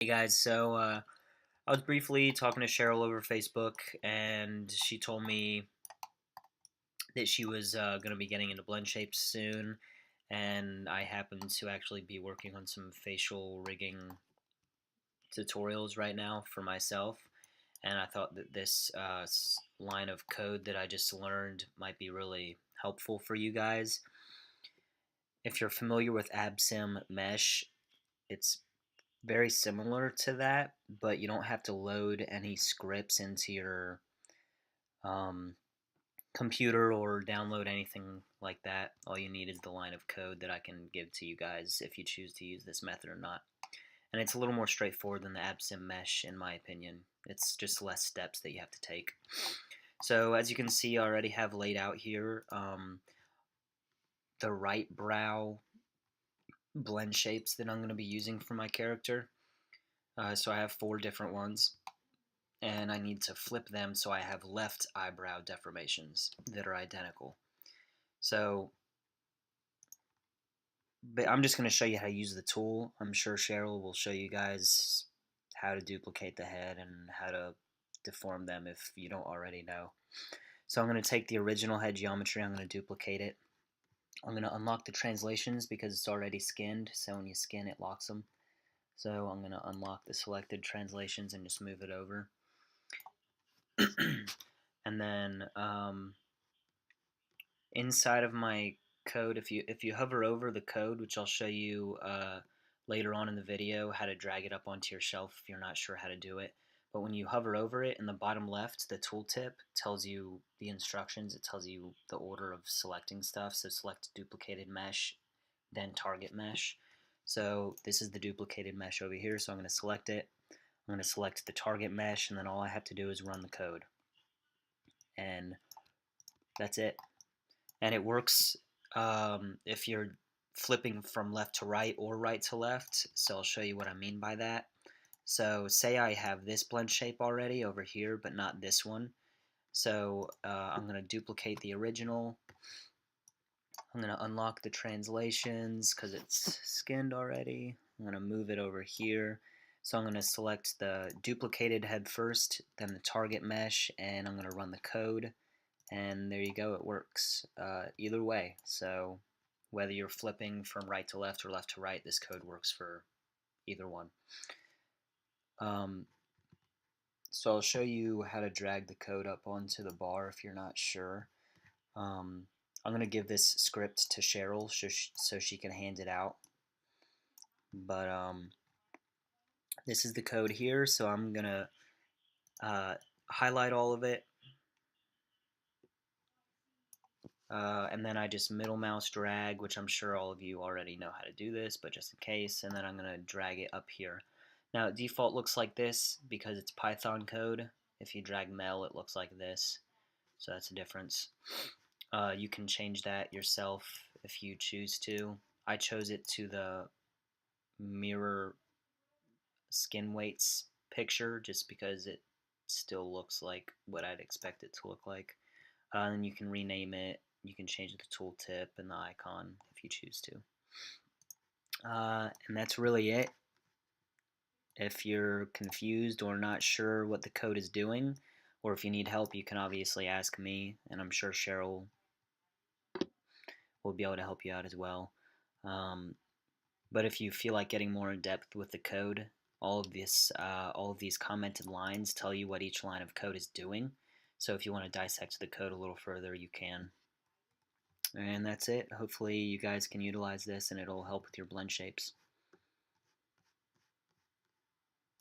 Hey guys, I was briefly talking to Cheryl over Facebook, and she told me that she was going to be getting into blend shapes soon, and I happen to actually be working on some facial rigging tutorials right now for myself, and I thought that this line of code that I just learned might be really helpful for you guys. If you're familiar with AbSim Mesh, it's very similar to that, but you don't have to load any scripts into your um, computer or download anything like that. All you need is the line of code that I can give to you guys if you choose to use this method or not. And it's a little more straightforward than the AbSim Mesh, in my opinion. It's just less steps that you have to take. So as you can see, I already have laid out here the right brow blend shapes that I'm going to be using for my character. So I have 4 different ones, and I need to flip them so I have left eyebrow deformations that are identical. So but I'm just going to show you how to use the tool. I'm sure Cheryl will show you guys how to duplicate the head and how to deform them if you don't already know. So I'm going to take the original head geometry, I'm going to duplicate it. I'm going to unlock the translations because it's already skinned, so when you skin it locks them. So I'm going to unlock the selected translations and just move it over. And then inside of my code, if you hover over the code, which I'll show you later on in the video, how to drag it up onto your shelf if you're not sure how to do it. But when you hover over it, in the bottom left, the tooltip tells you the instructions. It tells you the order of selecting stuff. So select duplicated mesh, then target mesh. So this is the duplicated mesh over here, so I'm going to select it. I'm going to select the target mesh, and then all I have to do is run the code. And that's it. And it works if you're flipping from left to right or right to left. So I'll show you what I mean by that. So say I have this blend shape already over here, but not this one. So I'm going to duplicate the original. I'm going to unlock the translations because it's skinned already. I'm going to move it over here. So I'm going to select the duplicated head first, then the target mesh, and I'm going to run the code. And there you go, it works either way. So whether you're flipping from right to left or left to right, this code works for either one. So I'll show you how to drag the code up onto the bar if you're not sure. I'm going to give this script to Cheryl so she can hand it out. But this is the code here, so I'm going to highlight all of it. And then I just middle mouse drag, which I'm sure all of you already know how to do this, but just in case, and then I'm going to drag it up here. Now, default looks like this because it's Python code. If you drag mel, it looks like this, so that's the difference. You can change that yourself if you choose to. I chose it to the mirror skin weights picture just because it still looks like what I'd expect it to look like. And you can rename it. You can change the tooltip and the icon if you choose to. And that's really it. If you're confused or not sure what the code is doing, or if you need help, you can obviously ask me, and I'm sure Cheryl will be able to help you out as well. But if you feel like getting more in depth with the code, all of these commented lines tell you what each line of code is doing. So if you want to dissect the code a little further, you can. And that's it. Hopefully you guys can utilize this and it'll help with your blend shapes.